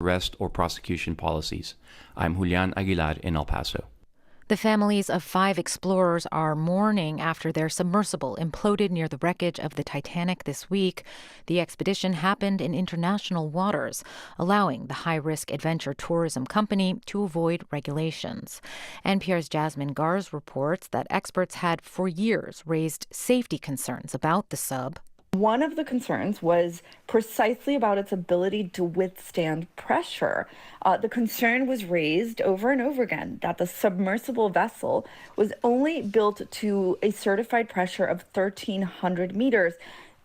arrest or prosecution policies. I'm Julian Aguilar in El Paso. The families of 5 explorers are mourning after their submersible imploded near the wreckage of the Titanic this week. The expedition happened in international waters, allowing the high-risk adventure tourism company to avoid regulations. NPR's Jasmine Garz reports that experts had for years raised safety concerns about the sub. One of the concerns was precisely about its ability to withstand pressure. The concern was raised over and over again that the submersible vessel was only built to a certified pressure of 1,300 meters,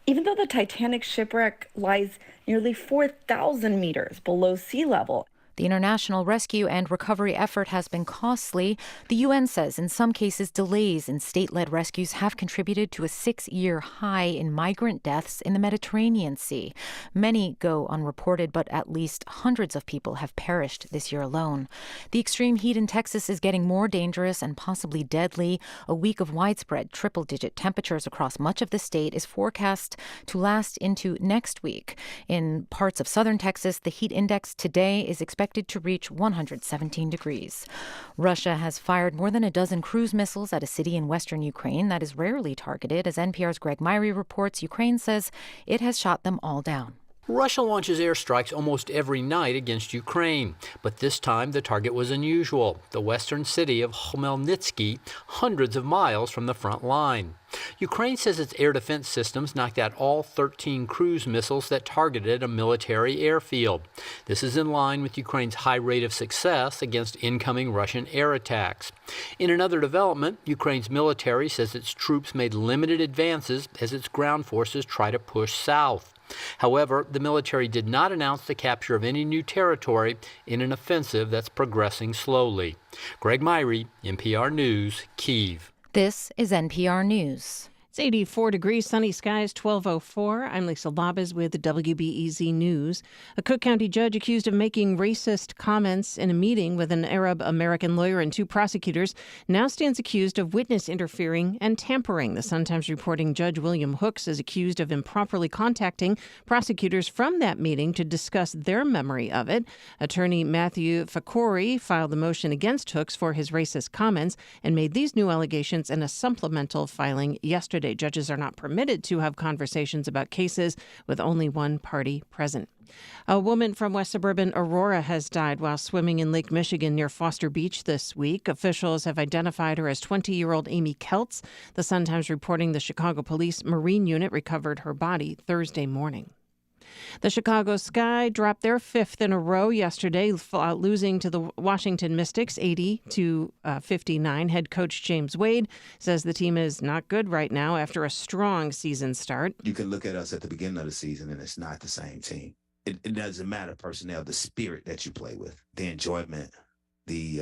even though the Titanic shipwreck lies nearly 4,000 meters below sea level. The international rescue and recovery effort has been costly. The UN says in some cases delays in state-led rescues have contributed to a 6-year high in migrant deaths in the Mediterranean Sea. Many go unreported, but at least hundreds of people have perished this year alone. The extreme heat in Texas is getting more dangerous and possibly deadly. A week of widespread triple-digit temperatures across much of the state is forecast to last into next week. In parts of southern Texas, the heat index today is expected to reach 117 degrees. Russia has fired more than a dozen cruise missiles at a city in western Ukraine that is rarely targeted. As NPR's Greg Myrie reports, Ukraine says it has shot them all down. Russia launches airstrikes almost every night against Ukraine, but this time the target was unusual, the western city of Khmelnytsky, hundreds of miles from the front line. Ukraine says its air defense systems knocked out all 13 cruise missiles that targeted a military airfield. This is in line with Ukraine's high rate of success against incoming Russian air attacks. In another development, Ukraine's military says its troops made limited advances as its ground forces try to push south. However, the military did not announce the capture of any new territory in an offensive that's progressing slowly. Greg Myrie, NPR News, Kyiv. This is NPR News. It's 84 degrees, sunny skies, 12:04. I'm Lisa Labas with the WBEZ News. A Cook County judge accused of making racist comments in a meeting with an Arab-American lawyer and 2 prosecutors now stands accused of witness interfering and tampering. The Sun-Times reporting Judge William Hooks is accused of improperly contacting prosecutors from that meeting to discuss their memory of it. Attorney Matthew Fakori filed the motion against Hooks for his racist comments and made these new allegations in a supplemental filing yesterday. Judges are not permitted to have conversations about cases with only one party present. A woman from West Suburban Aurora has died while swimming in Lake Michigan near Foster Beach this week. Officials have identified her as 20-year-old Amy Keltz. The Sun-Times reporting the Chicago Police Marine Unit recovered her body Thursday morning. The Chicago Sky dropped their 5th in a row yesterday, losing to the Washington Mystics 80-59. Head coach James Wade says the team is not good right now after a strong season start. You can look at us at the beginning of the season, and it's not the same team. It doesn't matter personnel, the spirit that you play with, the enjoyment, the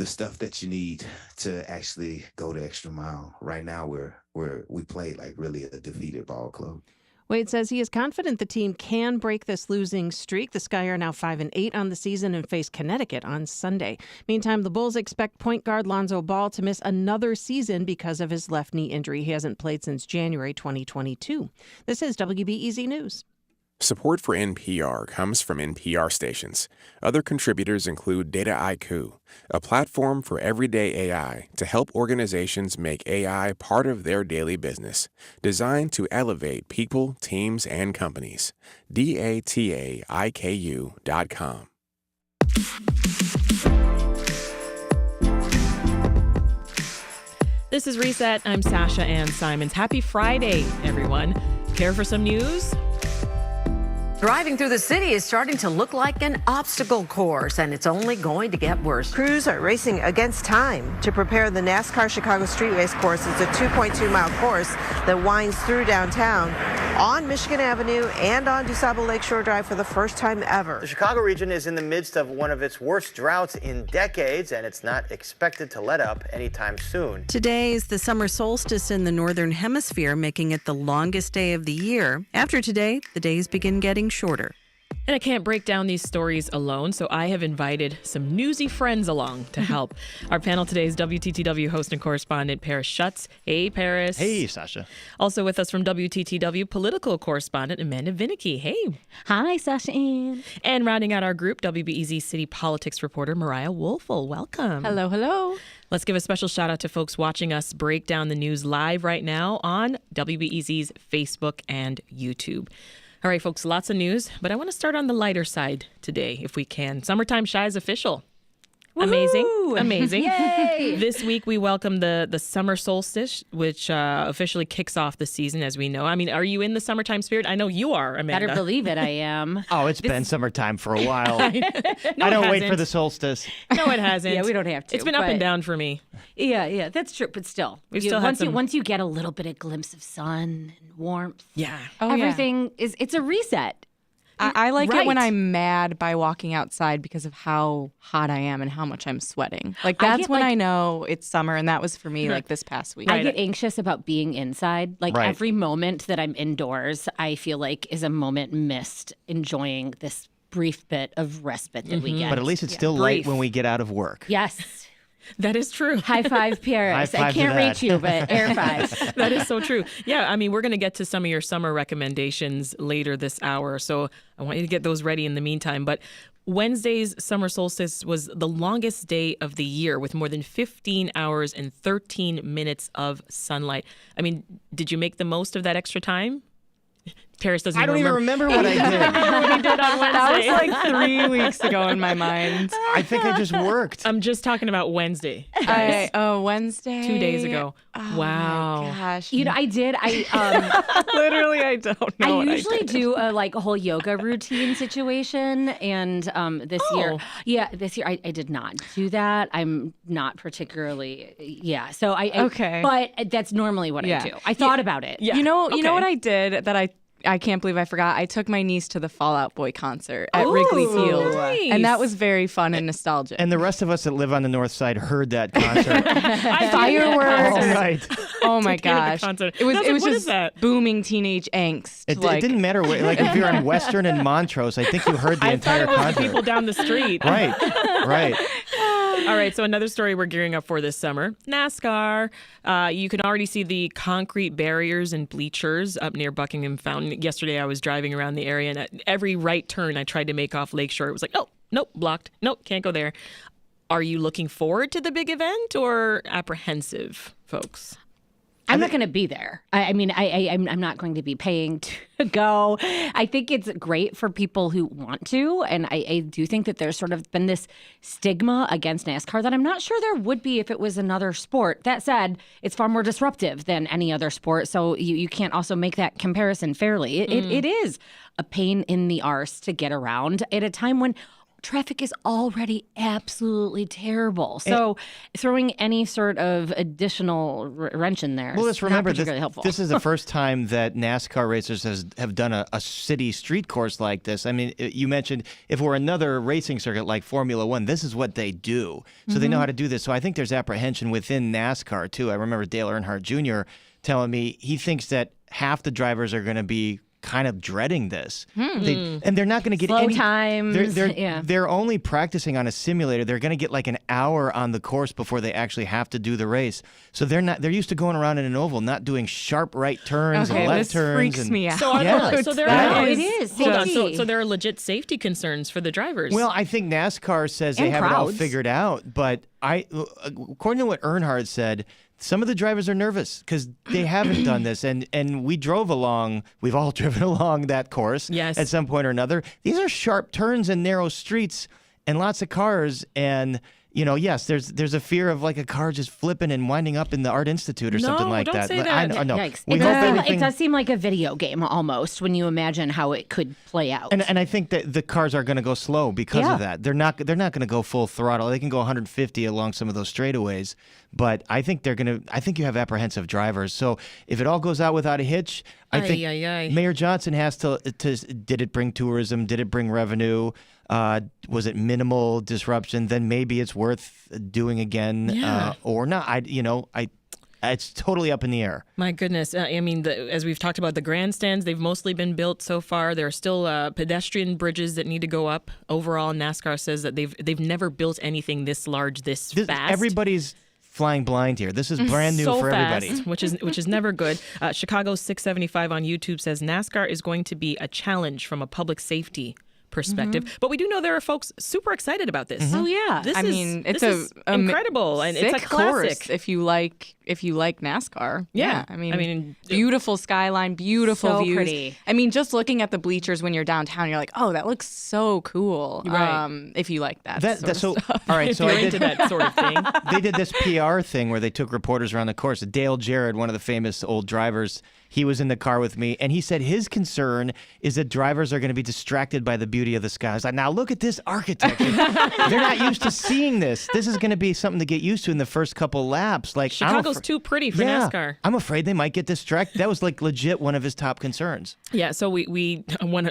stuff that you need to actually go the extra mile. Right now, we play like really a defeated ball club. Wade says he is confident the team can break this losing streak. The Sky are now 5-8 on the season and face Connecticut on Sunday. Meantime, the Bulls expect point guard Lonzo Ball to miss another season because of his left knee injury. He hasn't played since January 2022. This is WBEZ News. Support for NPR comes from NPR stations. Other contributors include Dataiku, a platform for everyday AI to help organizations make AI part of their daily business, designed to elevate people, teams, and companies. Dataiku.com. This is Reset. I'm Sasha-Ann Simons. Happy Friday, everyone. Care for some news? Driving through the city is starting to look like an obstacle course, and it's only going to get worse. Crews are racing against time to prepare the NASCAR Chicago Street Race course. It's a 2.2-mile course that winds through downtown on Michigan Avenue and on DuSable Lakeshore Drive for the first time ever. The Chicago region is in the midst of one of its worst droughts in decades, and it's not expected to let up anytime soon. Today is the summer solstice in the northern hemisphere, making it the longest day of the year. After today, the days begin getting shorter. And I can't break down these stories alone, so I have invited some newsy friends along to help. Our panel today is WTTW host and correspondent Paris Schutz. Hey, Paris. Hey, Sasha. Also with us from WTTW political correspondent Amanda Vinicky. Hey. Hi, Sasha-Ann. And rounding out our group, WBEZ city politics reporter Mariah Woelfel. Welcome. Hello, hello. Let's give a special shout out to folks watching us break down the news live right now on WBEZ's Facebook and YouTube. All right, folks, lots of news, but I want to start on the lighter side today, if we can. Summertime Shy is official. Amazing. Yay! This week, we welcome the summer solstice, which officially kicks off the season, as we know. I mean, are you in the summertime spirit? I know you are, Amanda. Better believe it, I am. Oh, it's been summertime for a while. No, I don't wait for the solstice. No, it hasn't. Yeah, we don't have to. It's been up and down for me. Yeah, that's true. But still, once you get a little bit of glimpse of sun and warmth, everything it's a reset. I like it when I'm mad by walking outside because of how hot I am and how much I'm sweating. Like, that's when I know it's summer, and that was for me, like, this past week. I get anxious about being inside. Like, every moment that I'm indoors, I feel like is a moment missed enjoying this brief bit of respite that we get. But at least it's still light when we get out of work. Yes. That is true. High five, Paris. High five I can't to that. reach you, but air five. That is so true. Yeah, I mean, we're going to get to some of your summer recommendations later this hour, so I want you to get those ready in the meantime. But Wednesday's summer solstice was the longest day of the year with more than 15 hours and 13 minutes of sunlight. I mean, did you make the most of that extra time? Paris doesn't I don't even remember what I did. what he did on Wednesday. That was like 3 weeks ago in my mind. I think I just worked. I'm just talking about Wednesday. Wednesday. 2 days ago. Oh, wow. My gosh. You know, I did. Literally, I don't know. I usually do a whole yoga routine situation, and this year I did not do that. I'm not particularly, So Okay. But that's normally what I do. I thought about it. Yeah. You know what I did that I can't believe I forgot. I took my niece to the Fall Out Boy concert at Wrigley Field. Nice. And that was very fun and nostalgic. And the rest of us that live on the north side heard that concert. Fireworks. All night. Oh my gosh. It was what is just that? booming teenage angst. It didn't matter. Like if you're in Western and Montrose, I think you heard the entire thought it was concert. the people down the street. Right. All right, so another story we're gearing up for this summer, NASCAR. You can already see the concrete barriers and bleachers up near Buckingham Fountain. Yesterday I was driving around the area, and at every right turn I tried to make off Lakeshore, it was like, oh, nope, blocked. Nope, can't go there. Are you looking forward to the big event or apprehensive, folks? I'm not going to be there. I'm not going to be paying to go. I think it's great for people who want to. And I do think that there's sort of been this stigma against NASCAR that I'm not sure there would be if it was another sport. That said, it's far more disruptive than any other sport. So you can't also make that comparison fairly. It is a pain in the arse to get around at a time when traffic is already absolutely terrible. So throwing any sort of additional wrench in there Well, let's remember this is the first time that NASCAR racers have done a city street course like this. I mean, you mentioned if we're another racing circuit like Formula One, this is what they do. So they know how to do this. So I think there's apprehension within NASCAR, too. I remember Dale Earnhardt Jr. telling me he thinks that half the drivers are going to be kind of dreading this. And they're not going to get slow any times. They're only practicing on a simulator. They're going to get like an hour on the course before they actually have to do the race. So they're used to going around in an oval, not doing sharp right turns and left turns. Freaks me out. So there are legit safety concerns for the drivers. Well, I think NASCAR says they have it all figured out, but according to what Earnhardt said, some of the drivers are nervous because they haven't done this, and we've all driven along that course at some point or another. These are sharp turns and narrow streets and lots of cars, and yes, there's a fear of like a car just flipping and winding up in the Art Institute or something like that. Say that. I know. Yikes. It does seem like a video game almost when you imagine how it could play out. And I think that the cars are going to go slow because of that. They're not going to go full throttle. They can go 150 along some of those straightaways, but I think you have apprehensive drivers. So if it all goes out without a hitch, I think Mayor Johnson has to did it bring tourism? Did it bring revenue? Was it minimal disruption? Then maybe it's worth doing again or not. It's totally up in the air. My goodness. I mean, as we've talked about, the grandstands, they've mostly been built so far. There are still pedestrian bridges that need to go up. Overall, NASCAR says that they've never built anything this large, this fast. Everybody's flying blind here. This is brand new for everybody. Which is never good. Chicago 675 on YouTube says NASCAR is going to be a challenge from a public safety perspective, but we do know there are folks super excited about this. Oh yeah, it's incredible, and it's a classic course if you like NASCAR. Yeah. I mean, beautiful skyline, beautiful views. Pretty. I mean, just looking at the bleachers when you're downtown, you're like, oh, that looks so cool. Right. If you like that. So stuff. all right, if so you're I did into that sort of thing. They did this PR thing where they took reporters around the course. Dale Jarrett, one of the famous old drivers, he was in the car with me, and he said his concern is that drivers are going to be distracted by the beauty of the sky. I was like, now look at this architecture. They're not used to seeing this. This is going to be something to get used to in the first couple laps. Like Chicago's too pretty for NASCAR. I'm afraid they might get distracted. That was like legit one of his top concerns. Yeah, so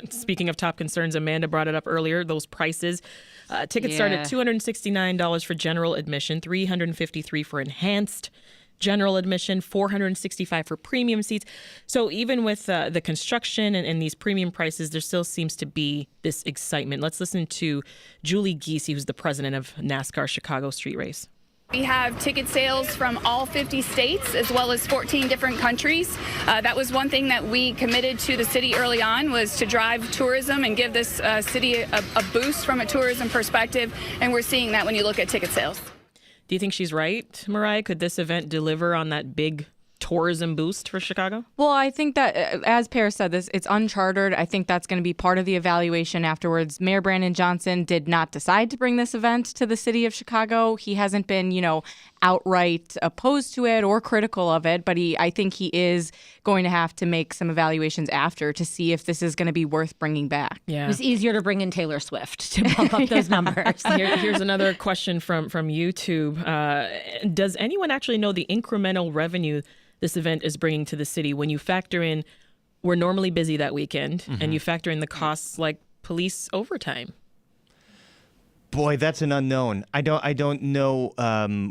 speaking of top concerns, Amanda brought it up earlier, those prices. Tickets start at $269 for general admission, $353 for enhanced general admission, $465 for premium seats. So even with the construction and these premium prices, there still seems to be this excitement. Let's listen to Julie Giese, who's the president of NASCAR Chicago Street Race. We have ticket sales from all 50 states as well as 14 different countries. That was one thing that we committed to the city early on, was to drive tourism and give this city a boost from a tourism perspective. And we're seeing that when you look at ticket sales. Do you think she's right, Mariah? Could this event deliver on that big tourism boost for Chicago? Well, I think that, as Paris said, it's uncharted. I think that's going to be part of the evaluation afterwards. Mayor Brandon Johnson did not decide to bring this event to the city of Chicago. He hasn't been, outright opposed to it or critical of it, but I think he is going to have to make some evaluations after to see if this is going to be worth bringing back. Yeah. It was easier to bring in Taylor Swift to bump up those numbers. Here's another question from YouTube. Does anyone actually know the incremental revenue this event is bringing to the city when you factor in we're normally busy that weekend and you factor in the costs like police overtime? Boy, that's an unknown. I don't know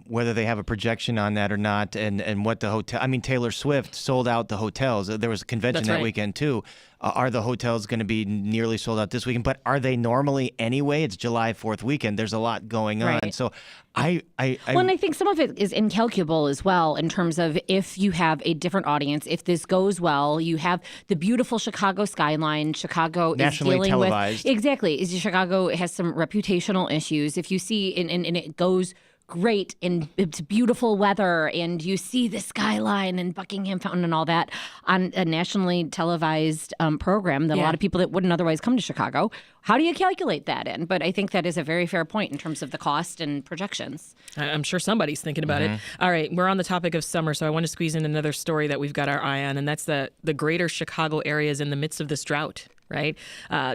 whether they have a projection on that or not, and what the hotel. I mean, Taylor Swift sold out the hotels. There was a convention that weekend too. Are the hotels going to be nearly sold out this weekend? But are they normally anyway? It's July 4th weekend. There's a lot going on. Right. So and I think some of it is incalculable as well in terms of if you have a different audience, if this goes well, you have the beautiful Chicago skyline. Chicago nationally is dealing televised. with exactly. Chicago has some reputational issues. If you see and it goes great and it's beautiful weather and you see the skyline and Buckingham Fountain and all that on a nationally televised program that a lot of people that wouldn't otherwise come to Chicago, how do you calculate that in? But I think that is a very fair point in terms of the cost and projections. I'm sure somebody's thinking about it. All right, we're on the topic of summer, so I want to squeeze in another story that we've got our eye on, and that's the greater Chicago area is in the midst of this drought. Right?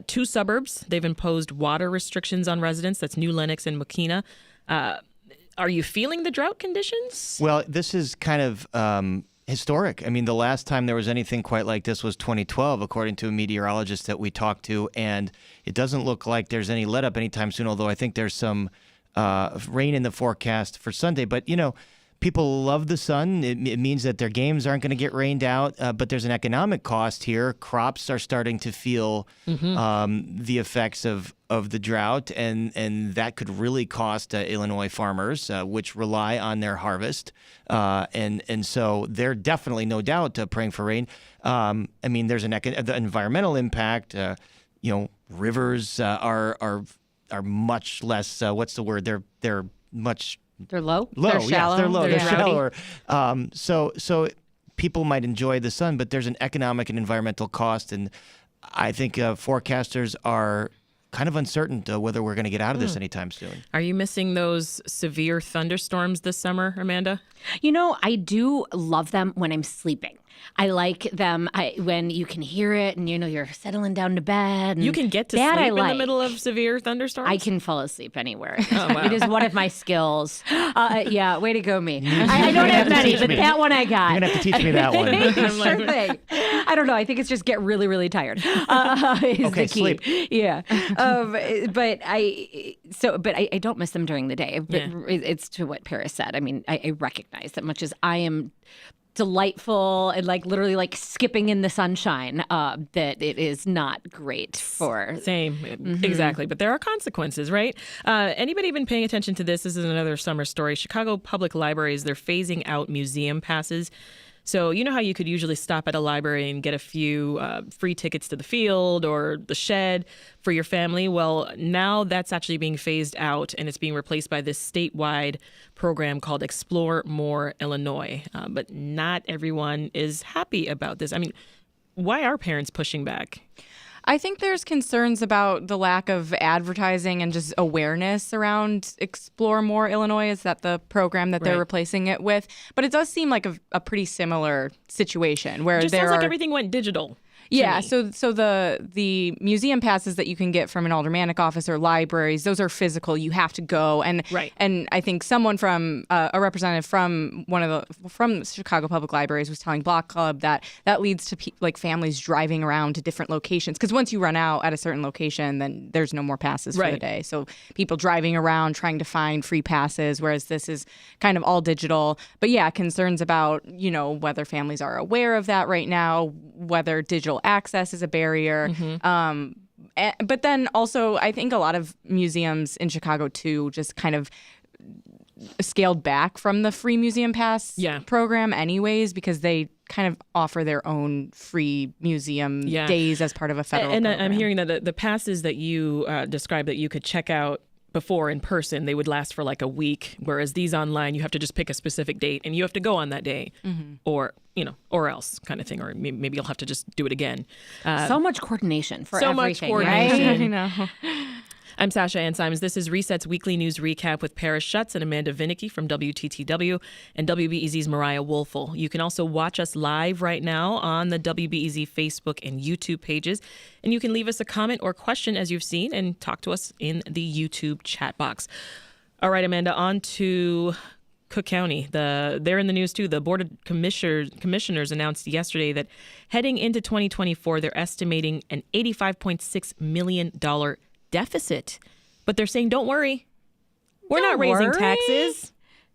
2 suburbs, they've imposed water restrictions on residents. That's New Lenox and Mokina. Are you feeling the drought conditions? Well, this is kind of historic. I mean, the last time there was anything quite like this was 2012, according to a meteorologist that we talked to, and it doesn't look like there's any let up anytime soon, although I think there's some rain in the forecast for Sunday. But, people love the sun. It means that their games aren't going to get rained out, but there's an economic cost here. Crops are starting to feel the effects of the drought, and that could really cost Illinois farmers, which rely on their harvest. And so they're definitely, no doubt, praying for rain. I mean, there's the environmental impact. Rivers are much less. What's the word? They're much. They're low? They're shallow. Yes, they're low. They're shallower. So people might enjoy the sun, but there's an economic and environmental cost, and I think forecasters are kind of uncertain whether we're going to get out of this anytime soon. Are you missing those severe thunderstorms this summer, Amanda? I do love them when I'm sleeping. I like them when you can hear it and, you're settling down to bed. And you can get to sleep in the middle of severe thunderstorms? I can fall asleep anywhere. Oh, wow. It is one of my skills. Yeah, way to go, me. I don't have many, but that one I got. You're going to have to teach me that one. Sure thing. I don't know. I think it's just get really, really tired. Is the key. Sleep. Yeah. But I don't miss them during the day. But it's to what Paris said. I mean, I recognize that much as I am delightful and literally skipping in the sunshine, that it is not great for Exactly, but there are consequences, right? Anybody been paying attention to this? This is another summer story. Chicago Public Libraries, they're phasing out museum passes. So you know how you could usually stop at a library and get a few free tickets to the field or the shed for your family? Well, now that's actually being phased out, and it's being replaced by this statewide program called Explore More Illinois. But not everyone is happy about this. I mean, why are parents pushing back? I think there's concerns about the lack of advertising and just awareness around Explore More Illinois. Is that the program that they're replacing it with? But it does seem like a pretty similar situation where it just sounds like everything went digital. Yeah, so the museum passes that you can get from an aldermanic office or libraries, those are physical. You have to go, and I think someone from a representative from from Chicago Public Libraries was telling Block Club that leads to families driving around to different locations, because once you run out at a certain location, then there's no more passes for the day. So people driving around trying to find free passes, whereas this is kind of all digital. But yeah, concerns about whether families are aware of that right now, whether digital access is a barrier. But then also, I think a lot of museums in Chicago, too, just kind of scaled back from the free museum pass program anyways, because they kind of offer their own free museum days as part of a federal program. I'm hearing that the passes that you described that you could check out before in person, they would last for a week, whereas these online, you have to just pick a specific date and you have to go on that day, or else kind of thing, or maybe you'll have to just do it again. So much coordination for everything. Right? I know. I'm Sasha-Ann Simons. This is Reset's Weekly News Recap with Paris Schutz and Amanda Vinicky from WTTW and WBEZ's Mariah Woelfel. You can also watch us live right now on the WBEZ Facebook and YouTube pages. And you can leave us a comment or question as you've seen and talk to us in the YouTube chat box. All right, Amanda, on to Cook County. They're in the news too. The Board of Commissioners announced yesterday that heading into 2024, they're estimating an $85.6 million deficit. But they're saying, don't worry. We're not raising taxes.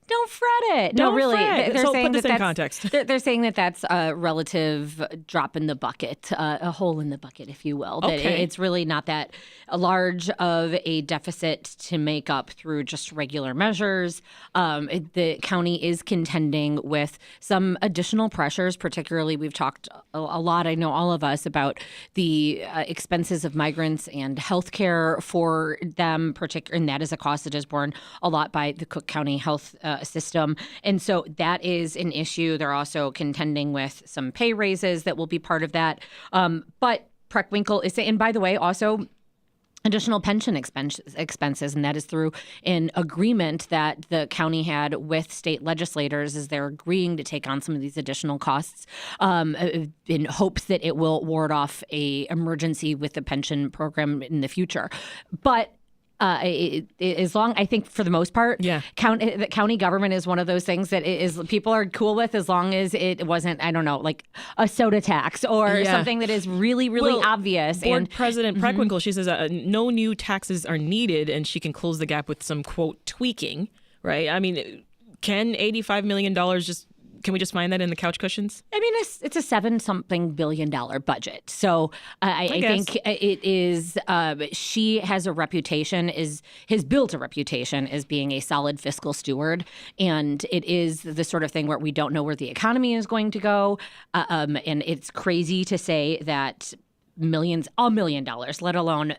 Don't fret it. Don't really. Fret. They're so saying put this in context. They're saying that that's a relative drop in the bucket, a hole in the bucket, if you will. That it's really not that large of a deficit to make up through just regular measures. The county is contending with some additional pressures, particularly we've talked a lot, I know all of us, about the expenses of migrants and health care for them, and that is a cost that is borne a lot by the Cook County Health system. And so that is an issue. They're also contending with some pay raises that will be part of that. But Preckwinkle is saying, and by the way, also additional pension expenses, and that is through an agreement that the county had with state legislators as they're agreeing to take on some of these additional costs in hopes that it will ward off a emergency with the pension program in the future. But as long, I think for the most part, the county government is one of those things that people are cool with, as long as it wasn't, I don't know, like a soda tax or something that is really, really obvious. Board President Preckwinkle, she says no new taxes are needed, and she can close the gap with some, quote, tweaking, right? I mean, can $85 million can we just find that in the couch cushions? I mean, it's a $7-something billion budget. So I think it is, she has a reputation, has built a reputation as being a solid fiscal steward. And it is the sort of thing where we don't know where the economy is going to go. And it's crazy to say that $1 million, let alone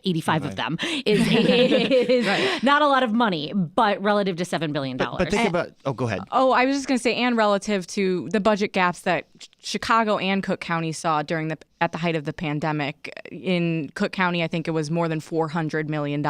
85 of them is not a lot of money, but relative to $7 billion. But think about, go ahead. Oh, I was just going to say, and relative to the budget gaps that Chicago and Cook County saw during the at the height of the pandemic. In Cook County, I think it was more than $400 million.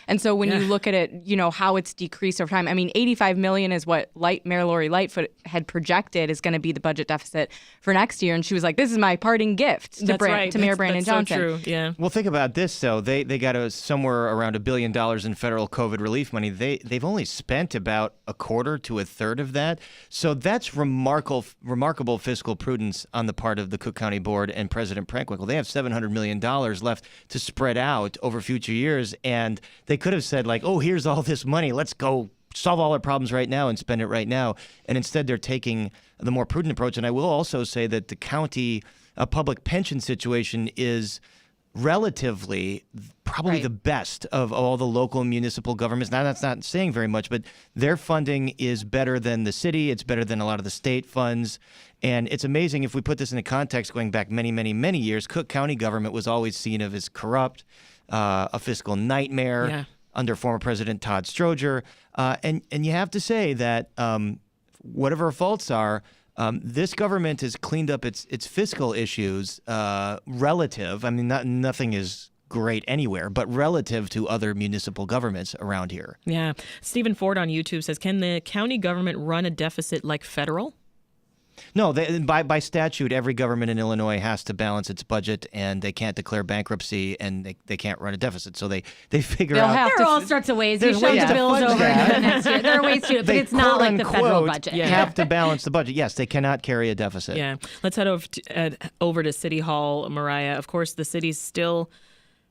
And so when you look at it, how it's decreased over time, I mean, $85 million is what Mayor Lori Lightfoot had projected is going to be the budget deficit for next year. And she was like, this is my parting gift to Mayor Brandon Johnson. So true. Yeah. Well, think about this, though. They got somewhere around $1 billion in federal COVID relief money. They've only spent about a quarter to a third of that. So that's remarkable fiscal prudence on the part of the Cook County Board and President Prankwinkle. They have $700 million left to spread out over future years, and they could have said, like, oh, here's all this money. Let's go solve all our problems right now and spend it right now. And instead, they're taking the more prudent approach. And I will also say that the county public pension situation is relatively probably the best of all the local municipal governments. Now, that's not saying very much, but their funding is better than the city. It's better than a lot of the state funds. And it's amazing if we put this into context going back many, many, many years. Cook County government was always seen as corrupt, a fiscal nightmare under former President Todd Stroger. And you have to say that whatever our faults are, this government has cleaned up its fiscal issues relative. I mean, nothing is great anywhere, but relative to other municipal governments around here. Yeah. Stephen Ford on YouTube says, can the county government run a deficit like federal? No, by statute, every government in Illinois has to balance its budget, and they can't declare bankruptcy, and they can't run a deficit. So they figure out. There are all sorts of ways. You shove the bills over into the next year. There are ways to do it, but it's not like the federal budget. Have to balance the budget. Yes, they cannot carry a deficit. Yeah. Let's head over to City Hall, Mariah. Of course, the city's still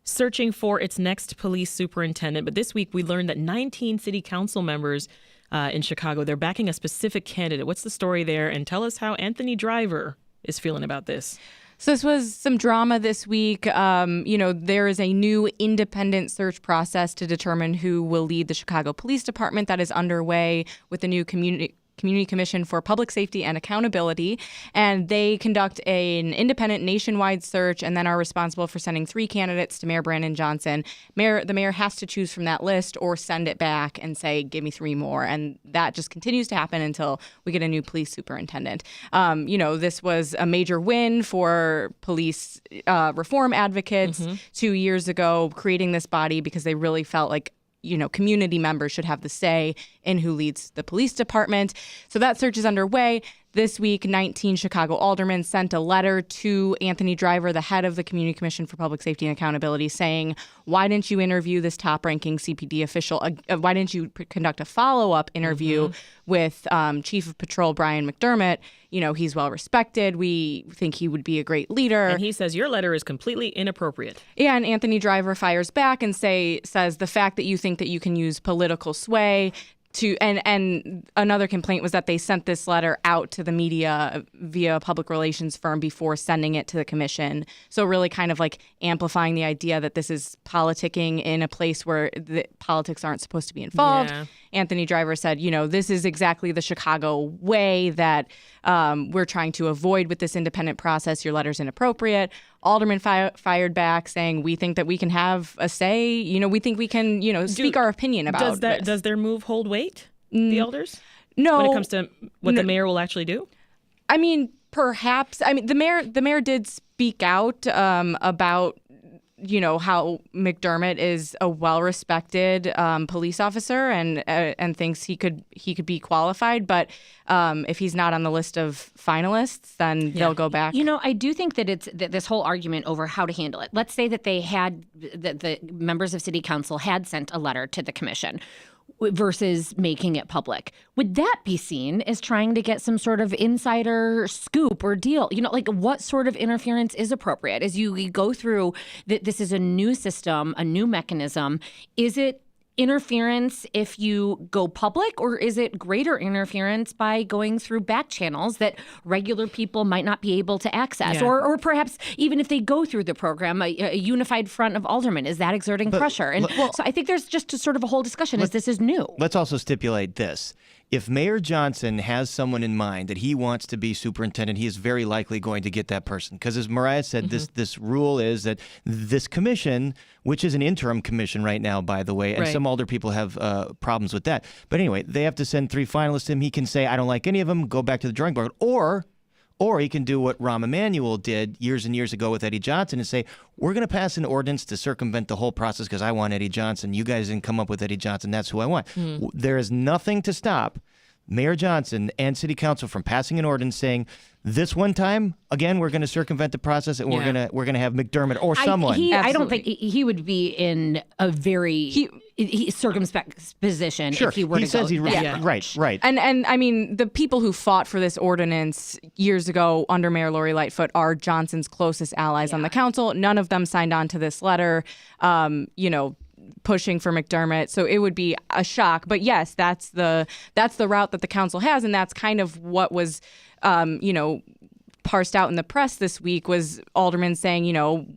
searching for its next police superintendent, but this week we learned that 19 city council members in Chicago, they're backing a specific candidate. What's the story there? And tell us how Anthony Driver is feeling about this. So this was some drama this week. There is a new independent search process to determine who will lead the Chicago Police Department that is underway with the new Community Commission for Public Safety and Accountability, and they conduct an independent nationwide search and then are responsible for sending 3 candidates to Mayor Brandon Johnson. The mayor has to choose from that list or send it back and say, give me 3 more. And that just continues to happen until we get a new police superintendent. This was a major win for police reform advocates 2 years ago, creating this body because they really felt like community members should have the say in who leads the police department. So that search is underway. This week, 19 Chicago aldermen sent a letter to Anthony Driver, the head of the Community Commission for Public Safety and Accountability, saying, why didn't you interview this top-ranking CPD official? Why didn't you conduct a follow-up interview with Chief of Patrol Brian McDermott? He's well-respected. We think he would be a great leader. And he says your letter is completely inappropriate. Yeah, and Anthony Driver fires back and says the fact that you think that you can use political sway and another complaint was that they sent this letter out to the media via a public relations firm before sending it to the commission. So really kind of like amplifying the idea that this is politicking in a place where the politics aren't supposed to be involved. Yeah. Anthony Driver said, this is exactly the Chicago way that we're trying to avoid with this independent process. Your letter's inappropriate. Alderman fired back saying, we think that we can have a say. We think we can, speak our opinion about this. Does their move hold weight, the elders? No. When it comes to what the mayor will actually do? I mean, perhaps. I mean, the mayor did speak out about how McDermott is a well-respected police officer and thinks he could be qualified. But if he's not on the list of finalists, then they'll go back. I do think that it's this whole argument over how to handle it. Let's say that they had the members of city council had sent a letter to the commission versus making it public. Would that be seen as trying to get some sort of insider scoop or deal? What sort of interference is appropriate? As you go through, this is a new system, a new mechanism. Is it interference if you go public, or is it greater interference by going through back channels that regular people might not be able to access? Yeah. Or perhaps even if they go through the program, a unified front of aldermen, is that exerting pressure? And so I think there's just sort of a whole discussion as this is new. Let's also stipulate this. If Mayor Johnson has someone in mind that he wants to be superintendent, he is very likely going to get that person. Because as Mariah said, this rule is that this commission, which is an interim commission right now, by the way, and some older people have problems with that. But anyway, they have to send 3 finalists to him. He can say, I don't like any of them, go back to the drawing board. Or Or he can do what Rahm Emanuel did years and years ago with Eddie Johnson and say, we're going to pass an ordinance to circumvent the whole process because I want Eddie Johnson. You guys didn't come up with Eddie Johnson. That's who I want. There is nothing to stop Mayor Johnson and City Council from passing an ordinance saying, this one time, again, we're going to circumvent the process and we're going to have McDermott or someone. I don't think he would be in a very circumspect position if he were to go. Right. And I mean, the people who fought for this ordinance years ago under Mayor Lori Lightfoot are Johnson's closest allies on the council. None of them signed on to this letter, pushing for McDermott. So it would be a shock. But yes, that's the route that the council has. And that's kind of what was, parsed out in the press this week was aldermen saying,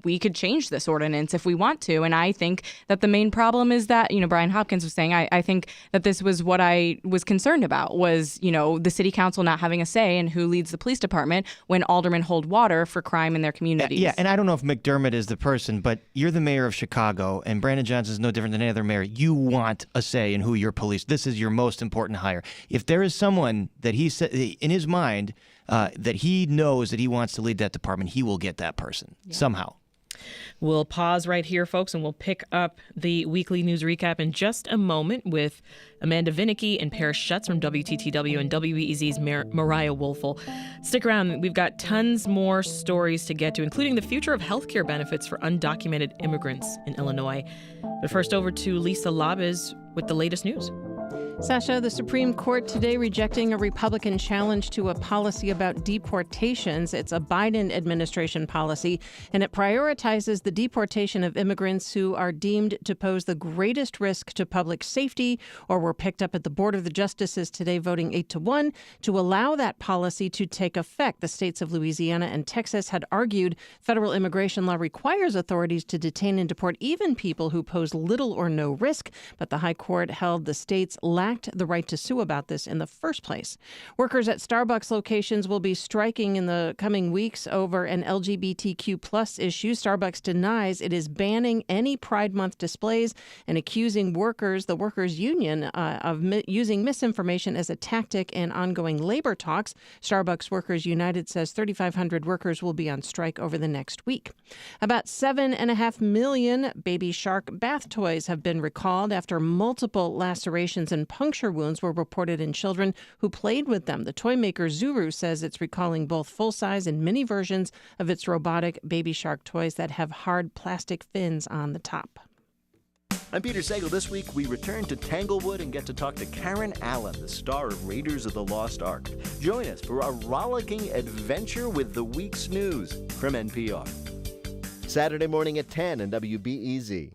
we could change this ordinance if we want to. And I think that the main problem is that, Brian Hopkins was saying, I think that this was what I was concerned about was, the city council not having a say in who leads the police department when aldermen hold water for crime in their communities. Yeah, and I don't know if McDermott is the person, but you're the mayor of Chicago, and Brandon Johnson is no different than any other mayor. You want a say in who your police. This is your most important hire. If there is someone that he said in his mind that he knows that he wants to lead that department, he will get that person somehow. We'll pause right here, folks, and we'll pick up the weekly news recap in just a moment with Amanda Vinicky and Paris Schutz from WTTW and WBEZ's Mariah Woelfel. Stick around. We've got tons more stories to get to, including the future of healthcare benefits for undocumented immigrants in Illinois. But first, over to Lisa Labez with the latest news. Sasha, the Supreme Court today rejecting a Republican challenge to a policy about deportations. It's a Biden administration policy, and it prioritizes the deportation of immigrants who are deemed to pose the greatest risk to public safety or were picked up at the border. The justices today voting 8-1 to allow that policy to take effect. The states of Louisiana and Texas had argued federal immigration law requires authorities to detain and deport even people who pose little or no risk, but the High Court held the states lacked the right to sue about this in the first place. Workers at Starbucks locations will be striking in the coming weeks over an LGBTQ plus issue. Starbucks denies it is banning any Pride Month displays and accusing the workers' union, of using misinformation as a tactic in ongoing labor talks. Starbucks Workers United says 3,500 workers will be on strike over the next week. About 7.5 million Baby Shark bath toys have been recalled after multiple lacerations and puncture wounds were reported in children who played with them. The toy maker Zuru says it's recalling both full-size and mini versions of its robotic Baby Shark toys that have hard plastic fins on the top. I'm Peter Sagal. This week, we return to Tanglewood and get to talk to Karen Allen, the star of Raiders of the Lost Ark. Join us for a rollicking adventure with the week's news from NPR. Saturday morning at 10 on WBEZ.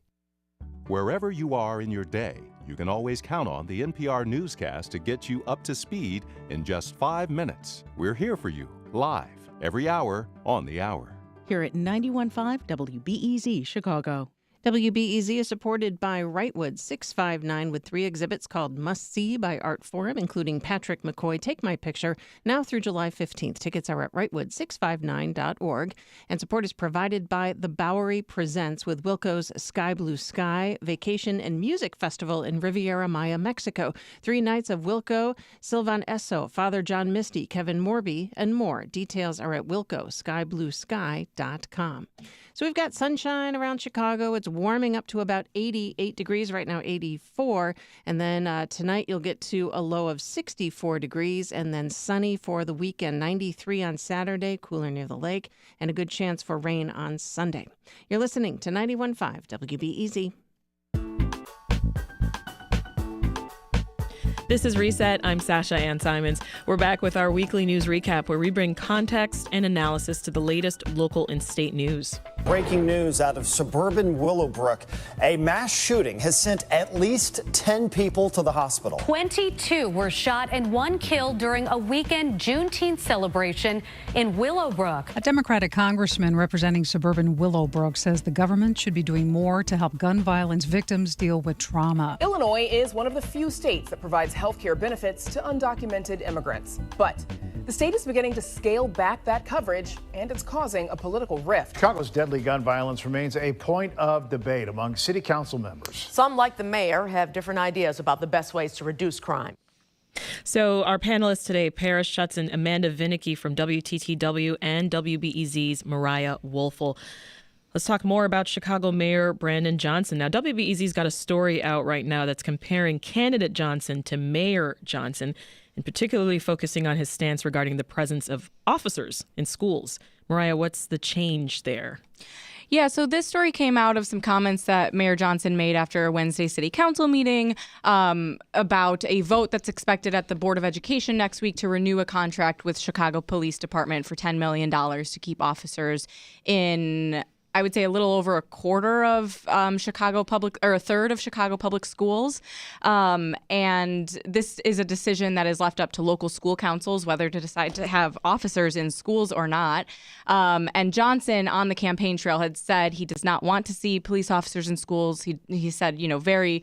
Wherever you are in your day, you can always count on the NPR newscast to get you up to speed in just 5 minutes. We're here for you, live, every hour, on the hour. Here at 91.5 WBEZ Chicago. WBEZ is supported by Wrightwood 659 with 3 exhibits called Must See by Art Forum, including Patrick McCoy, Take My Picture, now through July 15th. Tickets are at wrightwood659.org. And support is provided by The Bowery Presents with Wilco's Sky Blue Sky Vacation and Music Festival in Riviera Maya, Mexico. 3 nights of Wilco, Sylvan Esso, Father John Misty, Kevin Morby, and more. Details are at wilcosskybluesky.com. So we've got sunshine around Chicago. It's warming up to about 88 degrees right now, 84. And then tonight you'll get to a low of 64 degrees and then sunny for the weekend, 93 on Saturday, cooler near the lake, and a good chance for rain on Sunday. You're listening to 91.5 WBEZ. This is Reset. I'm Sasha-Ann Simons. We're back with our weekly news recap where we bring context and analysis to the latest local and state news. Breaking news out of suburban Willowbrook. A mass shooting has sent at least 10 people to the hospital. 22 were shot and 1 killed during a weekend Juneteenth celebration in Willowbrook. A Democratic congressman representing suburban Willowbrook says the government should be doing more to help gun violence victims deal with trauma. Illinois is one of the few states that provides health care benefits to undocumented immigrants. But the state is beginning to scale back that coverage, and it's causing a political rift. Chicago's deadly gun violence remains a point of debate among city council members. Some, like the mayor, have different ideas about the best ways to reduce crime. So our panelists today, Paris Schutz and Amanda Vinicky from WTTW and WBEZ's Mariah Woelfel. Let's talk more about Chicago Mayor Brandon Johnson. Now, WBEZ's got a story out right now that's comparing candidate Johnson to Mayor Johnson, and particularly focusing on his stance regarding the presence of officers in schools. Mariah, what's the change there? Yeah, so this story came out of some comments that Mayor Johnson made after a Wednesday City Council meeting about a vote that's expected at the Board of Education next week to renew a contract with Chicago Police Department for $10 million to keep officers in, I would say, a little over a quarter of Chicago public, or a third of Chicago public schools. And this is a decision that is left up to local school councils whether to decide to have officers in schools or not. And Johnson on the campaign trail had said he does not want to see police officers in schools. He said, very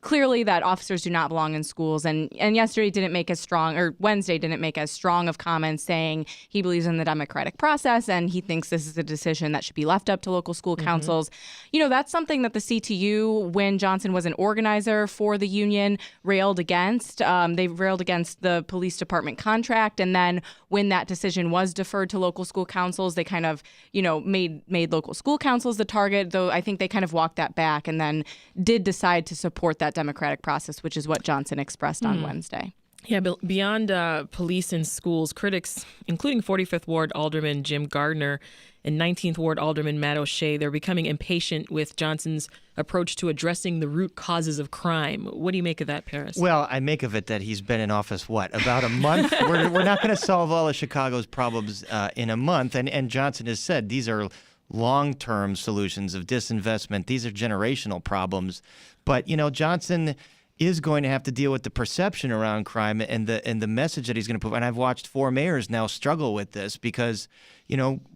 clearly that officers do not belong in schools. And yesterday didn't make as strong, or Wednesday didn't make as strong of comments saying he believes in the democratic process and he thinks this is a decision that should be left up to local school councils. That's something that the CTU, when Johnson was an organizer for the union, railed against. They railed against the police department contract. And then when that decision was deferred to local school councils, they kind of, made local school councils the target, though I think they kind of walked that back and then did decide to support that democratic process, which is what Johnson expressed on Wednesday. Yeah, but beyond police in schools, critics, including 45th Ward Alderman Jim Gardner and 19th Ward Alderman Matt O'Shea, they're becoming impatient with Johnson's approach to addressing the root causes of crime. What do you make of that, Paris? Well, I make of it that he's been in office, about a month? We're not going to solve all of Chicago's problems in a month. And Johnson has said these are long-term solutions of disinvestment. These are generational problems. But, Johnson is going to have to deal with the perception around crime and the message that he's going to put. And I've watched 4 mayors now struggle with this because,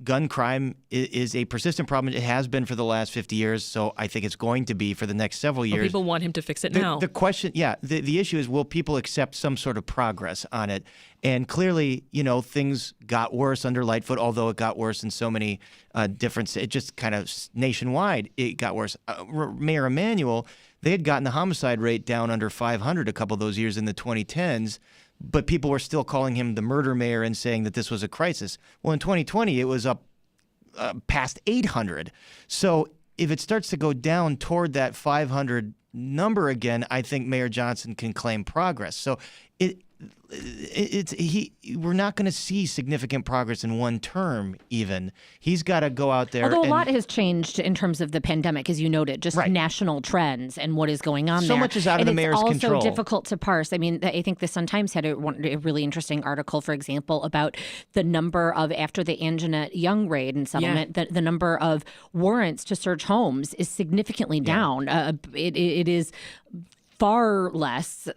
gun crime is a persistent problem. It has been for the last 50 years, so I think it's going to be for the next several years. Well, people want him to fix it now. The question, the issue is, will people accept some sort of progress on it? And clearly, things got worse under Lightfoot, although it got worse in so many different, it just kind of nationwide, it got worse. Mayor Emanuel, they had gotten the homicide rate down under 500 a couple of those years in the 2010s, but people were still calling him the murder mayor and saying that this was a crisis. Well, in 2020, it was up past 800. So if it starts to go down toward that 500 number again, I think Mayor Johnson can claim progress. So we're not going to see significant progress in one term even. He's got to go out there. Although a lot has changed in terms of the pandemic, as you noted, just national trends and what is going on there. So much is out of the mayor's control. It's also difficult to parse. I mean, I think the Sun-Times had a really interesting article, for example, about the number of, after the Anjanette Young raid and settlement, the number of warrants to search homes is significantly down. It is far less,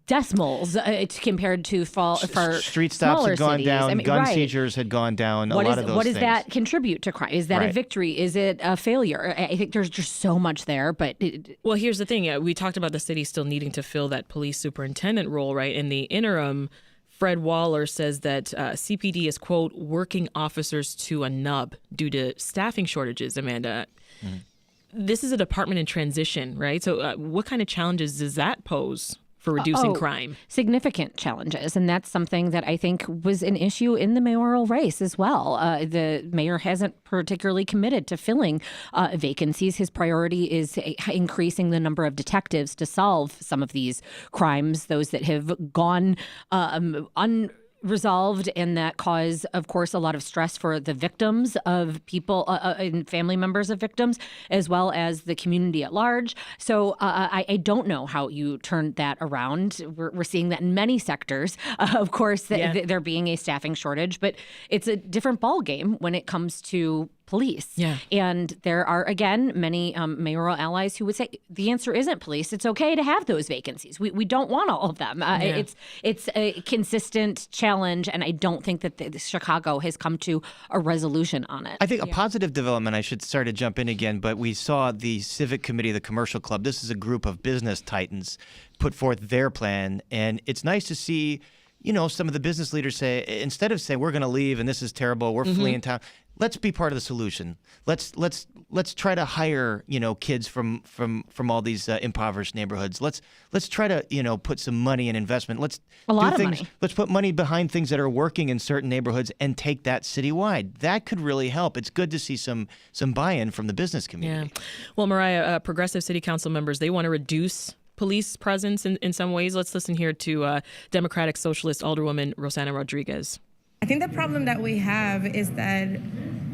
decimals compared to street stops had gone down, gun seizures had gone down. What a lot of those what things. Does that contribute to crime? Is that a victory? Is it a failure? I think there's just so much there. But well, here's the thing: we talked about the city still needing to fill that police superintendent role, right? In the interim, Fred Waller says that CPD is, quote, working officers to a nub due to staffing shortages. Amanda. This is a department in transition, right? So what kind of challenges does that pose for reducing crime? Significant challenges. And that's something that I think was an issue in the mayoral race as well. The mayor hasn't particularly committed to filling vacancies. His priority is increasing the number of detectives to solve some of these crimes, those that have gone unresolved, and that cause, of course, a lot of stress for the victims of people and family members of victims, as well as the community at large. So I don't know how you turn that around. We're seeing that in many sectors. Of course, there being a staffing shortage, but it's a different ballgame when it comes to police. Yeah. And there are, again, many mayoral allies who would say the answer isn't police. It's okay to have those vacancies. We don't want all of them. It's a consistent challenge, and I don't think that Chicago has come to a resolution on it. I think a positive development, I should start to jump in again, but we saw the Civic Committee of the Commercial Club. This is a group of business titans put forth their plan, and it's nice to see some of the business leaders say, instead of saying, we're going to leave and this is terrible, we're fleeing town, let's be part of the solution. Let's try to hire, kids from all these impoverished neighborhoods. Let's try to, put some money in investment. Let's put money behind things that are working in certain neighborhoods and take that citywide. That could really help. It's good to see some buy-in from the business community. Yeah. Well, Mariah, progressive city council members, they want to reduce police presence in some ways. Let's listen here to Democratic Socialist Alderwoman Rossana Rodriguez. I think the problem that we have is that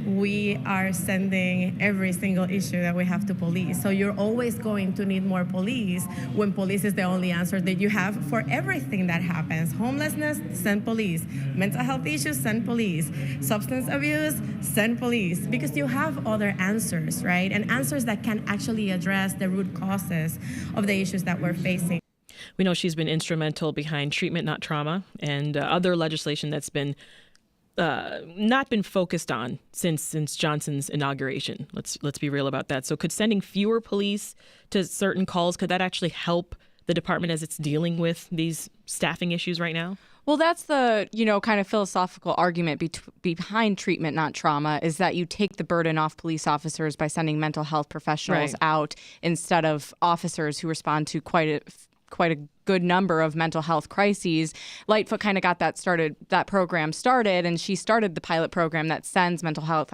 we are sending every single issue that we have to police. So you're always going to need more police when police is the only answer that you have for everything that happens. Homelessness, send police. Mental health issues, send police. Substance abuse, send police. Because you have other answers, right? And answers that can actually address the root causes of the issues that we're facing. We know she's been instrumental behind Treatment Not Trauma and other legislation that's been not been focused on since Johnson's inauguration. Let's be real about that. So could sending fewer police to certain calls, could that actually help the department as it's dealing with these staffing issues right now? Well, that's the, kind of philosophical argument behind Treatment Not Trauma, is that you take the burden off police officers by sending mental health professionals out instead of officers who respond to quite a good number of mental health crises. Lightfoot kind of got that program started, and she started the pilot program that sends mental health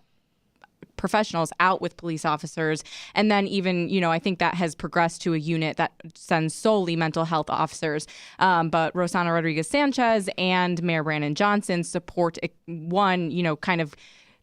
professionals out with police officers. And then even, I think that has progressed to a unit that sends solely mental health officers. But Rossana Rodriguez Sanchez and Mayor Brandon Johnson support one, kind of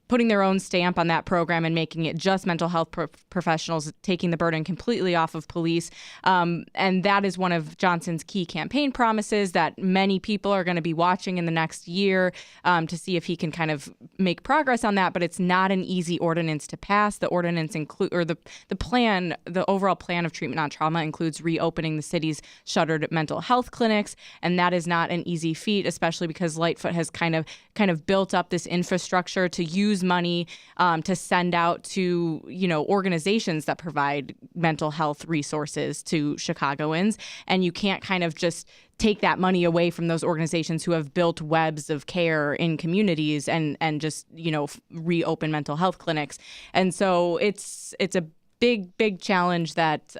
putting their own stamp on that program and making it just mental health professionals, taking the burden completely off of police. And that is one of Johnson's key campaign promises that many people are going to be watching in the next year to see if he can kind of make progress on that. But it's not an easy ordinance to pass. The ordinance the overall plan of Treatment Not Trauma includes reopening the city's shuttered mental health clinics. And that is not an easy feat, especially because Lightfoot has kind of built up this infrastructure to use money to send out to, organizations that provide mental health resources to Chicagoans. And you can't kind of just take that money away from those organizations who have built webs of care in communities and just, reopen mental health clinics. And so it's a big challenge that,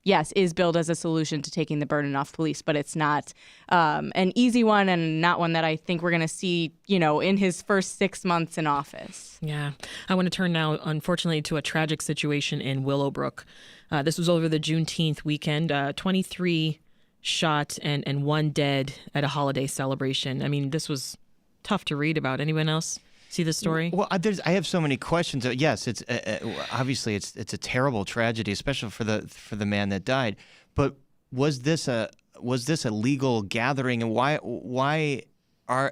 yes, is billed as a solution to taking the burden off police, but it's not an easy one and not one that I think we're going to see, in his first 6 months in office. Yeah. I want to turn now, unfortunately, to a tragic situation in Willowbrook. This was over the Juneteenth weekend, 23 shot and 1 dead at a holiday celebration. I mean, this was tough to read about. Anyone else see the story? Well, I have so many questions. Yes, it's obviously it's a terrible tragedy, especially for the man that died. But was this a legal gathering, and why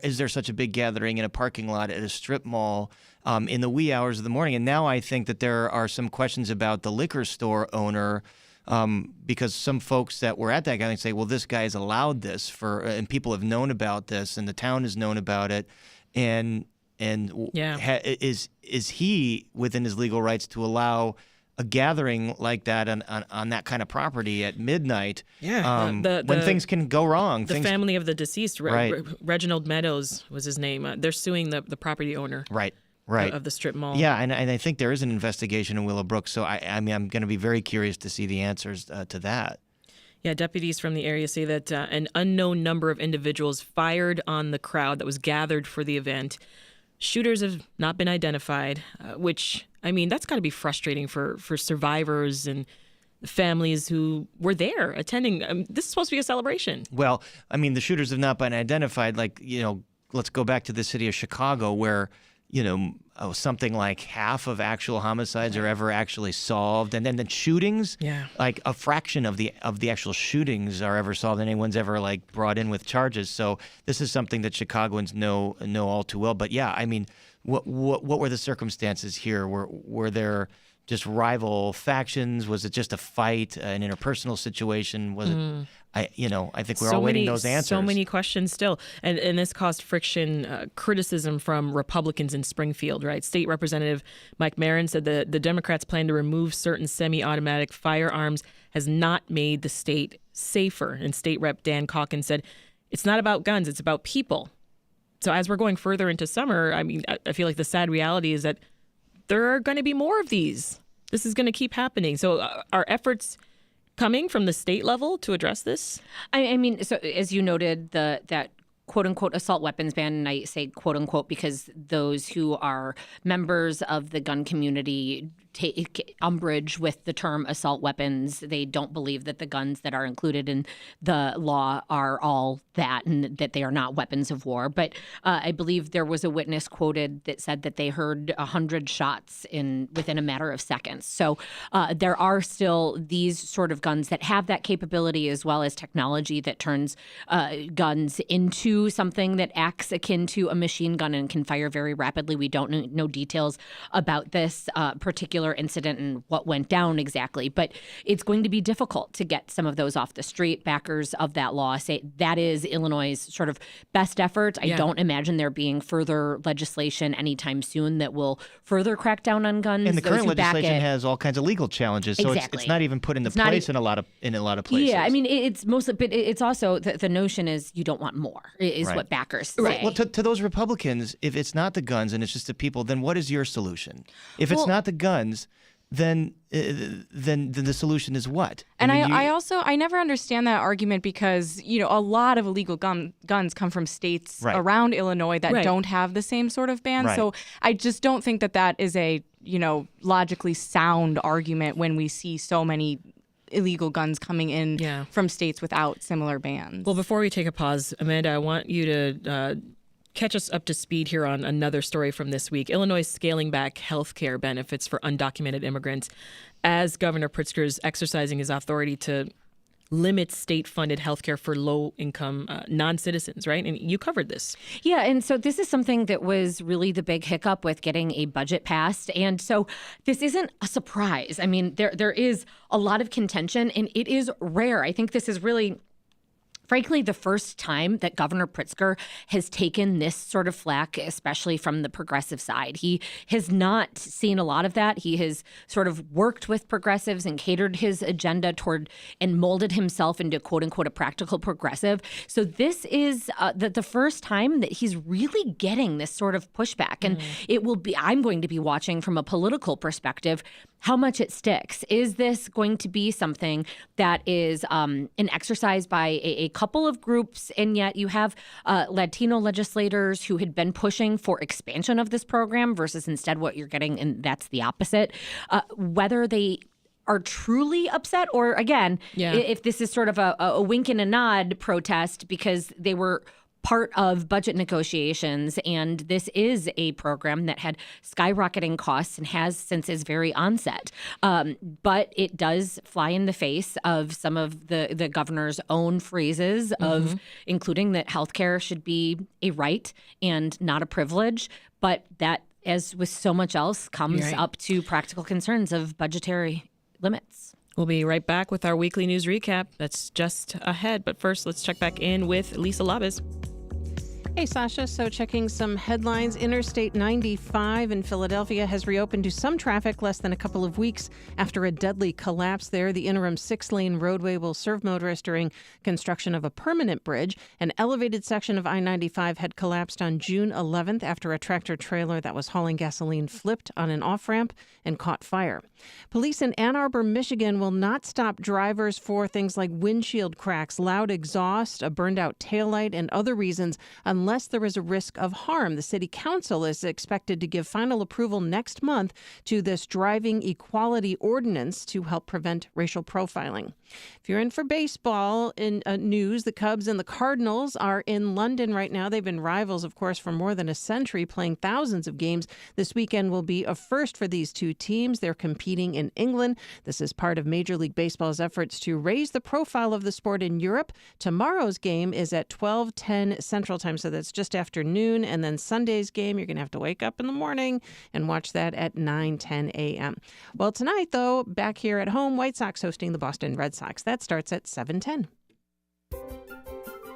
is there such a big gathering in a parking lot at a strip mall in the wee hours of the morning? And now I think that there are some questions about the liquor store owner. Because some folks that were at that gathering say, well, this guy's allowed this and people have known about this, and the town has known about it, and is he within his legal rights to allow a gathering like that on that kind of property at midnight? Yeah, when things can go wrong. The family of the deceased, Reginald Meadows was his name. They're suing the property owner. Right. Of the strip mall. Yeah, and I think there is an investigation in Willowbrook, so I mean, I'm going to be very curious to see the answers to that. Yeah, deputies from the area say that an unknown number of individuals fired on the crowd that was gathered for the event. Shooters have not been identified, which, I mean, that's got to be frustrating for survivors and families who were there attending. This is supposed to be a celebration. Well, I mean, the shooters have not been identified. Like, let's go back to the city of Chicago where something like half of actual homicides are ever actually solved, and then the shootings, like a fraction of the actual shootings are ever solved, and anyone's ever brought in with charges. So this is something that Chicagoans know all too well. But yeah, I mean, what were the circumstances here? Were there just rival factions? Was it just a fight, an interpersonal situation? Was it? I think we're all waiting those answers. So many questions still. And this caused friction, criticism from Republicans in Springfield, right? State Representative Mike Marin said the Democrats' plan to remove certain semi-automatic firearms has not made the state safer. And State Rep Dan Calkins said, it's not about guns, it's about people. It's So as we're going further into summer, I mean, I feel like the sad reality is that there are going to be more of these. This is going to keep happening. So are efforts coming from the state level to address this? I mean, so as you noted, that quote-unquote assault weapons ban, and I say quote-unquote because those who are members of the gun community take umbrage with the term assault weapons. They don't believe that the guns that are included in the law are all that and that they are not weapons of war. But I believe there was a witness quoted that said that they heard 100 shots within a matter of seconds. So there are still these sort of guns that have that capability, as well as technology that turns guns into something that acts akin to a machine gun and can fire very rapidly. We don't know details about this particular incident and what went down exactly, but it's going to be difficult to get some of those off the street. Backers of that law say that is Illinois' sort of best effort. I don't imagine there being further legislation anytime soon that will further crack down on guns. And the current legislation has all kinds of legal challenges, so it's not even put into place in a lot of places. Yeah, I mean, it's mostly, but it's also the notion is you don't want more, is what backers say. Right. Well, to those Republicans, if it's not the guns and it's just the people, then what is your solution? If it's not the guns, then the solution is what? And I never understand that argument because, a lot of illegal guns come from states around Illinois that don't have the same sort of ban. So I just don't think that is a, logically sound argument when we see so many illegal guns coming in from states without similar bans. Well, before we take a pause, Amanda, I want you to catch us up to speed here on another story from this week. Illinois is scaling back health care benefits for undocumented immigrants as Governor Pritzker is exercising his authority to limit state-funded health care for low-income non-citizens, right? And you covered this. Yeah, and so this is something that was really the big hiccup with getting a budget passed. And so this isn't a surprise. I mean, there is a lot of contention, and it is rare. I think this is really, frankly, the first time that Governor Pritzker has taken this sort of flack, especially from the progressive side. He has not seen a lot of that. He has sort of worked with progressives and catered his agenda toward and molded himself into, quote unquote, a practical progressive. So this is the first time that he's really getting this sort of pushback. And it will be, I'm going to be watching from a political perspective how much it sticks. Is this going to be something that is an exercise by a couple of groups, and yet you have Latino legislators who had been pushing for expansion of this program versus instead what you're getting, and that's the opposite. Whether they are truly upset or, again, if this is sort of a wink and a nod protest because they were part of budget negotiations, and this is a program that had skyrocketing costs and has since its very onset. But it does fly in the face of some of the governor's own phrases of including that healthcare should be a right and not a privilege, but that, as with so much else, comes up to practical concerns of budgetary limits. We'll be right back with our weekly news recap. That's just ahead. But first, let's check back in with Lisa Labez. Hey, Sasha. So checking some headlines. Interstate 95 in Philadelphia has reopened to some traffic less than a couple of weeks after a deadly collapse there. The interim 6-lane roadway will serve motorists during construction of a permanent bridge. An elevated section of I-95 had collapsed on June 11th after a tractor trailer that was hauling gasoline flipped on an off-ramp and caught fire. Police in Ann Arbor, Michigan will not stop drivers for things like windshield cracks, loud exhaust, a burned-out taillight, and other reasons unless there is a risk of harm. The city council is expected to give final approval next month to this driving equality ordinance to help prevent racial profiling. If you're in for baseball in news, the Cubs and the Cardinals are in London right now. They've been rivals, of course, for more than a century, playing thousands of games. This weekend will be a first for these two teams. They're competing in England. This is part of Major League Baseball's efforts to raise the profile of the sport in Europe. Tomorrow's game is at 12:10 Central Time, so that's just after noon. And then Sunday's game, you're going to have to wake up in the morning and watch that at 9:10 a.m. Well, tonight, though, back here at home, White Sox hosting the Boston Red Sox. That starts at 7:10.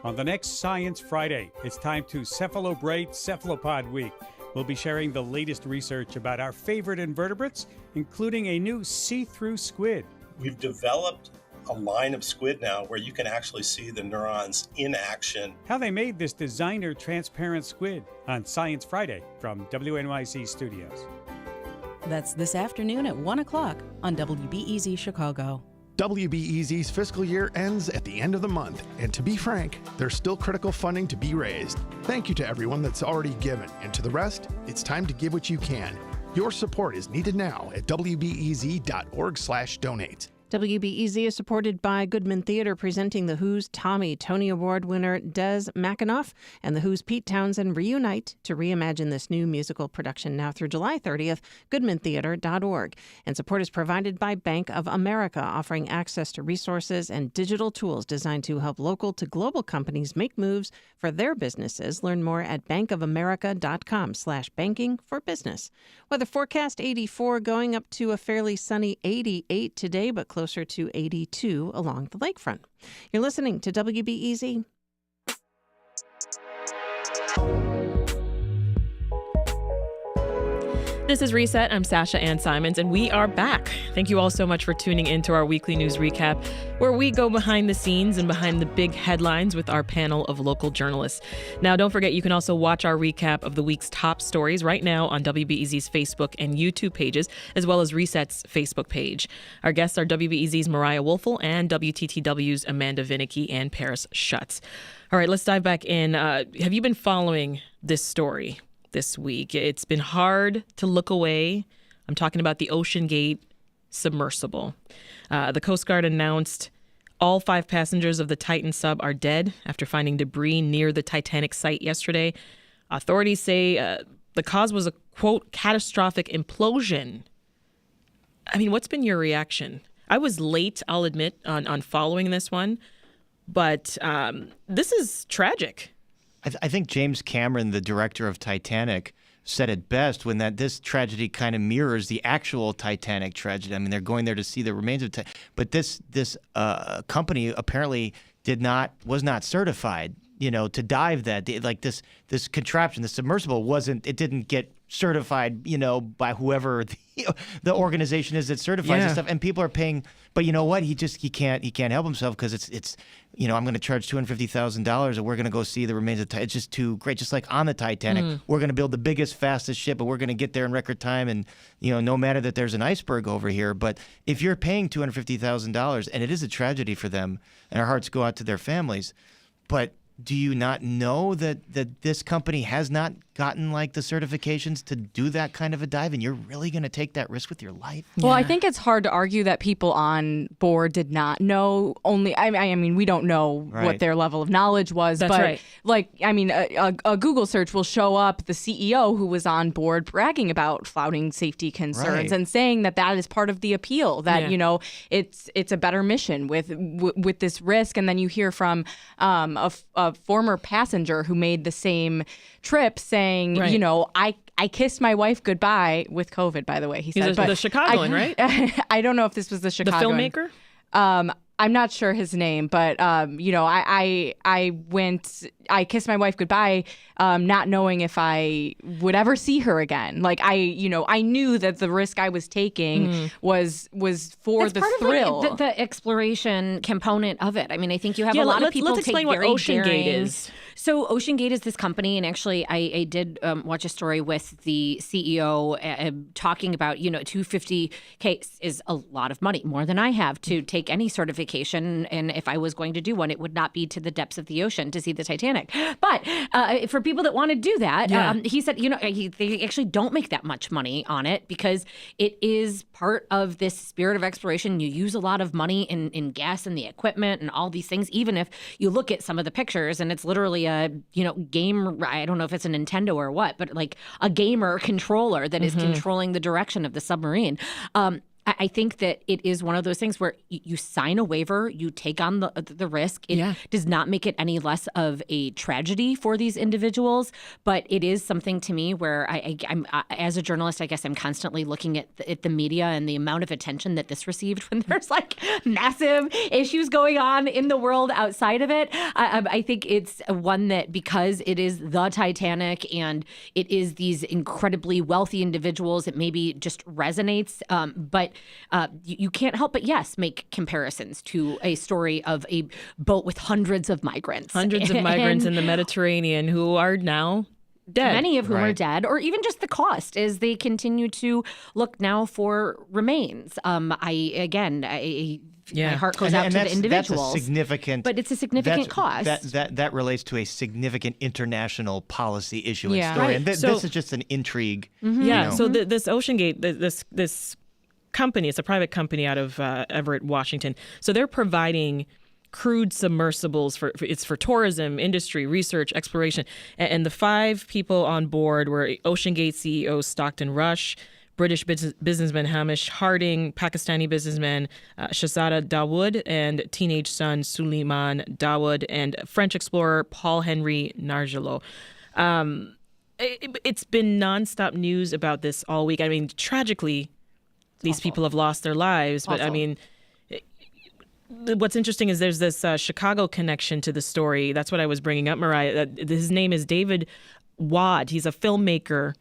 On the next Science Friday, it's time to Cephalobrate Cephalopod Week. We'll be sharing the latest research about our favorite invertebrates, including a new see-through squid. We've developed a line of squid now where you can actually see the neurons in action. How they made this designer transparent squid on Science Friday from WNYC Studios. That's this afternoon at 1 o'clock on WBEZ Chicago. WBEZ's fiscal year ends at the end of the month, and to be frank, there's still critical funding to be raised. Thank you to everyone that's already given, and to the rest, it's time to give what you can. Your support is needed now at wbez.org/donate. WBEZ is supported by Goodman Theater, presenting The Who's Tommy. Tony Award winner Des McAnuff and The Who's Pete Townsend reunite to reimagine this new musical production now through July 30th, goodmantheater.org. And support is provided by Bank of America, offering access to resources and digital tools designed to help local to global companies make moves for their businesses. Learn more at bankofamerica.com/banking for business. Weather forecast 84, going up to a fairly sunny 88 today, but closer to 82 along the lakefront. You're listening to WBEZ. This is Reset. I'm Sasha-Ann Simons, and we are back. Thank you all so much for tuning in to our weekly news recap, where we go behind the scenes and behind the big headlines with our panel of local journalists. Now, don't forget, you can also watch our recap of the week's top stories right now on WBEZ's Facebook and YouTube pages, as well as Reset's Facebook page. Our guests are WBEZ's Mariah Woelfel and WTTW's Amanda Vinicky and Paris Schutz. All right, let's dive back in. Have you been following this story this week? It's been hard to look away. I'm talking about the OceanGate submersible. The Coast Guard announced all 5 passengers of the Titan sub are dead after finding debris near the Titanic site yesterday. Authorities say the cause was a, quote, catastrophic implosion. I mean, what's been your reaction? I was late, I'll admit, on following this one, but this is tragic. I think James Cameron, the director of Titanic, said it best when this tragedy kind of mirrors the actual Titanic tragedy. I mean, they're going there to see the remains of but this company apparently was not certified, to dive that. Like this contraption, the submersible didn't get certified, by whoever the organization is that certifies this stuff, and people are paying. But you know what? He can't help himself because it's I'm going to charge $250,000 and we're going to go see the remains of Titanic. It's just too great. Just like on the Titanic, we're going to build the biggest, fastest ship, but we're going to get there in record time. And no matter that there's an iceberg over here, but if you're paying $250,000, and it is a tragedy for them, and our hearts go out to their families, but do you not know that this company has not gotten like the certifications to do that kind of a dive, and you're really going to take that risk with your life? Well, I think it's hard to argue that people on board did not know. I mean, we don't know what their level of knowledge was. That's but right. A Google search will show up the CEO who was on board bragging about flouting safety concerns and saying that is part of the appeal, that it's a better mission with this risk. And then you hear from a former passenger who made the same trip saying, I kissed my wife goodbye with COVID, by the way, he said. He's the Chicagoan, right? I don't know if this was the Chicagoan. The filmmaker? I'm not sure his name, but I kissed my wife goodbye, not knowing if I would ever see her again. Like I knew that the risk I was taking was for it's the part thrill, of the exploration component of it. I mean, I think you have a lot of people let's take explain very what OceanGate daring. is. So OceanGate is this company, and actually I did watch a story with the CEO talking about, $250K is a lot of money, more than I have to take any certification. And if I was going to do one, it would not be to the depths of the ocean to see the Titanic. But for people that want to do that, he said, they actually don't make that much money on it because it is part of this spirit of exploration. You use a lot of money in gas and the equipment and all these things, even if you look at some of the pictures and it's literally a, game, I don't know if it's a Nintendo or what, but like a gamer controller that is controlling the direction of the submarine. I think that it is one of those things where you sign a waiver, you take on the risk. It does not make it any less of a tragedy for these individuals, but it is something to me where I'm as a journalist, I guess I'm constantly looking at the media and the amount of attention that this received when there's like massive issues going on in the world outside of it. I think it's one that, because it is the Titanic and it is these incredibly wealthy individuals, it maybe just resonates, but But you can't help but, yes, make comparisons to a story of a boat with hundreds of migrants. Hundreds of migrants in the Mediterranean who are now dead. Many of whom are dead, or even just the cost as they continue to look now for remains. My heart goes out to the individuals. That's a significant, but it's a significant cost. That relates to a significant international policy issue and story. Right. And this is just an intrigue. Mm-hmm. Yeah. So this OceanGate, this company, it's a private company out of Everett, Washington. So they're providing crewed submersibles for tourism, industry, research, exploration. And the 5 people on board were OceanGate CEO Stockton Rush, British businessman Hamish Harding, Pakistani businessman Shahzada Dawood, and teenage son Suleiman Dawood, and French explorer Paul-Henri Nargeolet. It's been nonstop news about this all week. I mean, tragically, these people have lost their lives. But I mean, what's interesting is there's this Chicago connection to the story. That's what I was bringing up, Mariah. His name is David Wad. He's a filmmaker.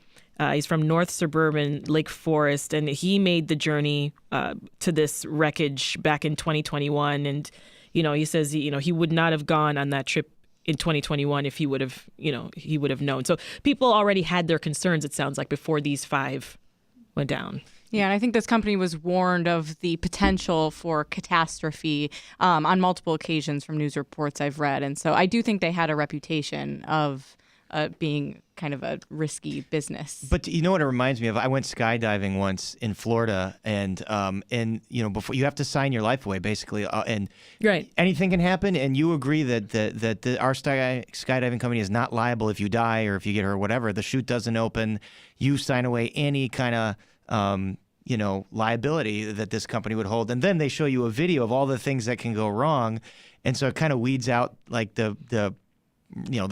He's from North Suburban Lake Forest, and he made the journey to this wreckage back in 2021. And, he says, he would not have gone on that trip in 2021 if he would have known. So people already had their concerns, it sounds like, before these 5 went down. Yeah, and I think this company was warned of the potential for catastrophe on multiple occasions from news reports I've read. And so I do think they had a reputation of being kind of a risky business. But you know what it reminds me of? I went skydiving once in Florida, and before you have to sign your life away, basically, and anything can happen. And you agree that our skydiving company is not liable if you die or if you get hurt or whatever. The chute doesn't open. You sign away any kind of liability that this company would hold. And then they show you a video of all the things that can go wrong, and so it kind of weeds out like the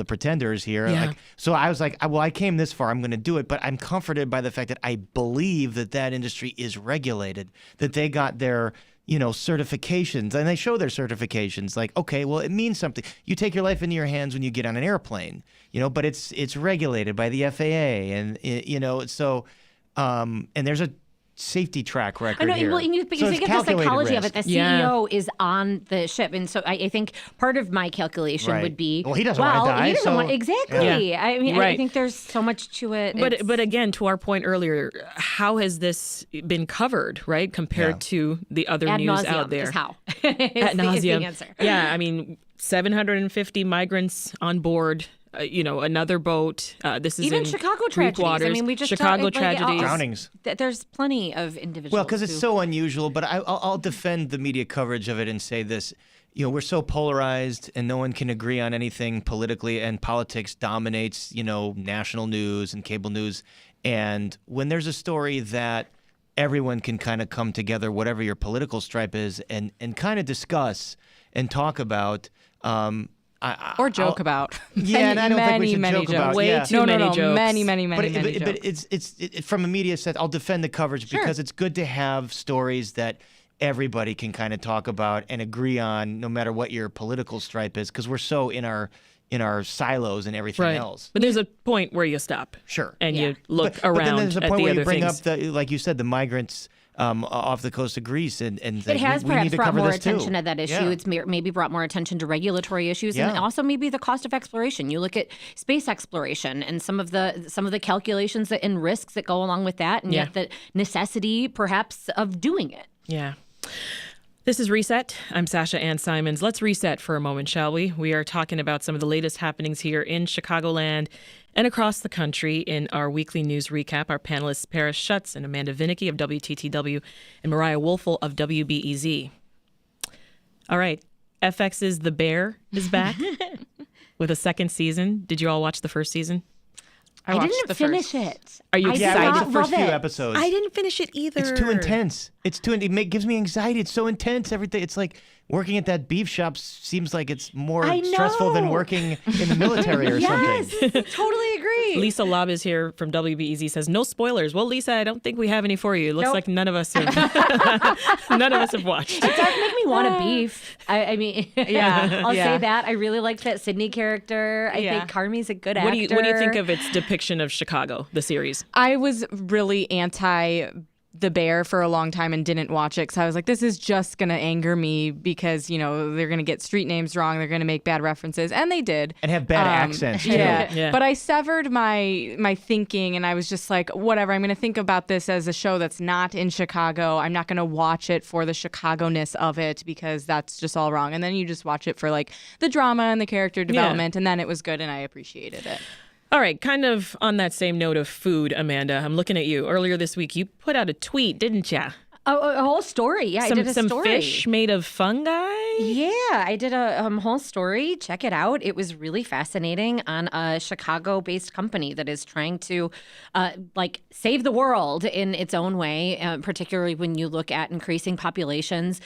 pretenders here. Yeah. So I was like, well, I came this far, I'm going to do it. But I'm comforted by the fact that I believe that industry is regulated, that they got their, certifications, and they show their certifications. Like, okay, well, it means something. You take your life into your hands when you get on an airplane, but it's regulated by the FAA, and and there's a safety track record here. But you think of the psychology of it. The CEO is on the ship, and so I think part of my calculation would be, well, he doesn't want to die. He doesn't want, exactly. Yeah. I mean, I think there's so much to it. But again, to our point earlier, how has this been covered, right, compared to the other ad news nauseum, out there? Is how. Ad nauseum. Is the answer. Yeah, I mean, 750 migrants on board. Another boat. This is even in Chicago Greek tragedies. waters. I mean, we just Chicago tragedies, drownings. There's plenty of individuals. Well, because it's so unusual. But I'll defend the media coverage of it and say this: we're so polarized, and no one can agree on anything politically, and politics dominates, national news and cable news. And when there's a story that everyone can kind of come together, whatever your political stripe is, and kind of discuss and talk about. Or joke about. Yeah, and I don't think we should joke about. Way too many jokes. Many But jokes. But it's from a media set. I'll defend the coverage because it's good to have stories that everybody can kind of talk about and agree on, no matter what your political stripe is, because we're so in our silos and everything else. But there's a point where you stop. Sure. And you look around but then there's a at point the where other you bring things. up Like you said, the migrants off the coast of Greece, and it has we perhaps need to brought cover more this too. attention to that issue. Yeah. It's maybe brought more attention to regulatory issues, and also maybe the cost of exploration. You look at space exploration and some of the calculations and risks that go along with that, and yet the necessity perhaps of doing it. Yeah. This is Reset. I'm Sasha-Ann Simons. Let's reset for a moment, shall we? We are talking about some of the latest happenings here in Chicagoland and across the country in our weekly news recap. Our panelists, Paris Schutz and Amanda Vinicky of WTTW and Mariah Woelfel of WBEZ. All right. FX's The Bear is back with a second season. Did you all watch the first season? I didn't finish it. Are you excited? I did the first few episodes. I didn't finish it either. It's too intense. It gives me anxiety. It's so intense. Everything. It's like working at that beef shop seems like it's more stressful than working in the military or something. Yes, totally agree. Lisa Lobb is here from WBEZ, says no spoilers. Well, Lisa, I don't think we have any for you. It looks like none of us have watched. It does make me want a beef. I mean, I'll say that. I really liked that Sydney character. I think Carmi's a good actor. What do you think of its depiction of Chicago, the series? I was really anti The Bear for a long time and didn't watch it because I was like, this is just going to anger me because, you know, they're going to get street names wrong. They're going to make bad references. And they did. And have bad accents, too. Yeah. But I severed my thinking and I was just like, whatever, I'm going to think about this as a show that's not in Chicago. I'm not going to watch it for the Chicago-ness of it because that's just all wrong. And then you just watch it for like the drama and the character development. And then it was good and I appreciated it. All right, kind of on that same note of food, Amanda, I'm looking at you. Earlier this week, you put out a tweet, didn't you? A whole story. Yeah, I did a story. Some fish made of fungi? Yeah, I did a whole story. Check it out. It was really fascinating on a Chicago-based company that is trying to save the world in its own way, particularly when you look at increasing populations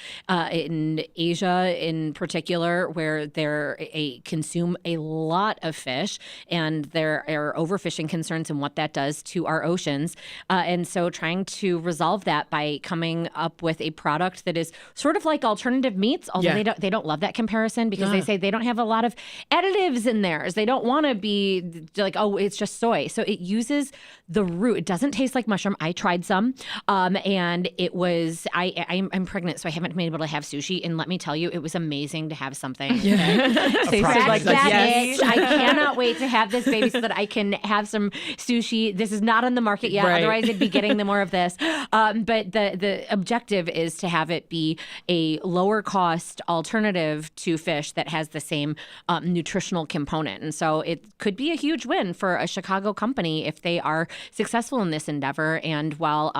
in Asia in particular, where they consume a lot of fish, and there are overfishing concerns and what that does to our oceans. And so trying to resolve that by coming up with a product that is sort of like alternative meats, although they don't love that comparison because they say they don't have a lot of additives in theirs. They don't want to be like, oh, it's just soy. So it uses the root. It doesn't taste like mushroom. I tried some, and it was I'm pregnant, so I haven't been able to have sushi. And let me tell you, it was amazing to have something. Scratch that itch. I cannot wait to have this baby so that I can have some sushi. This is not on the market yet. Right. Otherwise, I'd be getting more of this. But the objective is to have it be a lower cost alternative to fish that has the same nutritional component. And so it could be a huge win for a Chicago company if they are successful in this endeavor. And while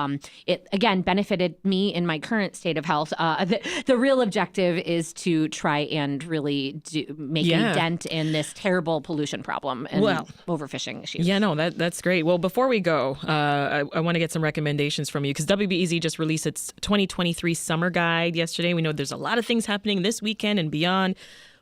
it, again, benefited me in my current state of health, the real objective is to try and really make a dent in this terrible pollution problem and overfishing issues. Yeah, no, that's great. Well, before we go, I want to get some recommendations from you because WBEZ just released its 2023 summer guide yesterday. We know there's a lot of things happening this weekend and beyond.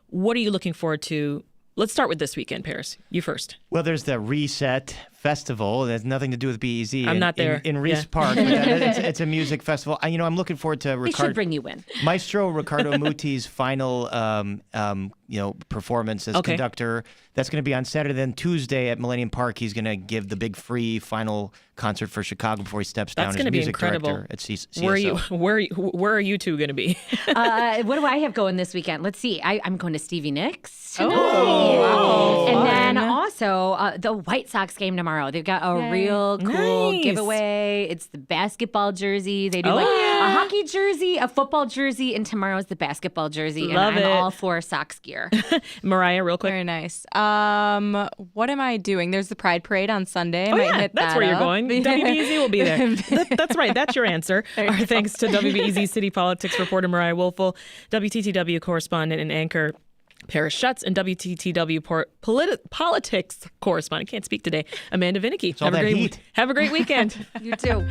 What are you looking forward to? Let's start with this weekend, Paris. You first. Well, there's the Reset Festival. It has nothing to do with BEZ. I'm not there. In Reese Park. It's a music festival. I'm looking forward to They should bring you in. Maestro Ricardo Muti's final performance as conductor. That's going to be on Saturday. Then Tuesday at Millennium Park, he's going to give the big free final concert for Chicago before he steps down as music director at CSO. Where are you two going to be? What do I have going this weekend? Let's see. I'm going to Stevie Nicks tonight. Oh, wow. And then also the White Sox game tomorrow. They've got a real cool giveaway. It's the basketball jersey. They do a hockey jersey, a football jersey, and tomorrow's the basketball jersey. Love and I'm it. all for Sox gear. Mariah, real quick. Very nice. What am I doing? There's the Pride Parade on Sunday. I might hit that's that where you're up. going. WBEZ will be there. That's right. That's your answer. Our thanks to WBEZ City Politics reporter Mariah Woelfel, WTTW correspondent and anchor Paris Schutz, and WTTW politics correspondent, can't speak today, Amanda Vinicky. Have a great weekend. You too.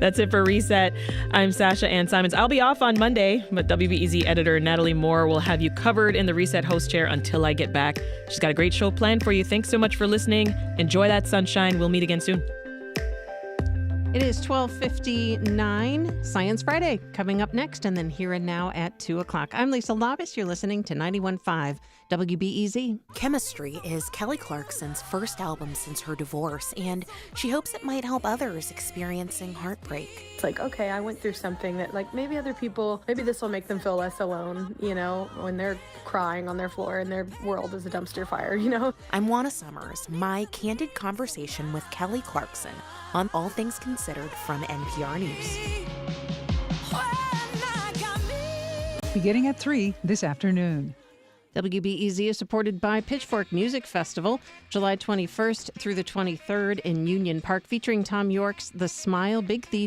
That's it for Reset. I'm Sasha-Ann Simons. I'll be off on Monday, but WBEZ editor Natalie Moore will have you covered in the Reset host chair until I get back. She's got a great show planned for you. Thanks so much for listening. Enjoy that sunshine. We'll meet again soon. It is 12:59, Science Friday, coming up next, and then Here and Now at 2 o'clock. I'm Lisa Labus. You're listening to 91.5 WBEZ. Chemistry is Kelly Clarkson's first album since her divorce, and she hopes it might help others experiencing heartbreak. It's like, okay, I went through something that, like, maybe other people, maybe this will make them feel less alone, you know, when they're crying on their floor and their world is a dumpster fire, you know? I'm Juana Summers, my candid conversation with Kelly Clarkson on All Things Considered from NPR News. Beginning at 3 this afternoon. WBEZ is supported by Pitchfork Music Festival, July 21st through the 23rd in Union Park, featuring Tom York's The Smile, Big Thief,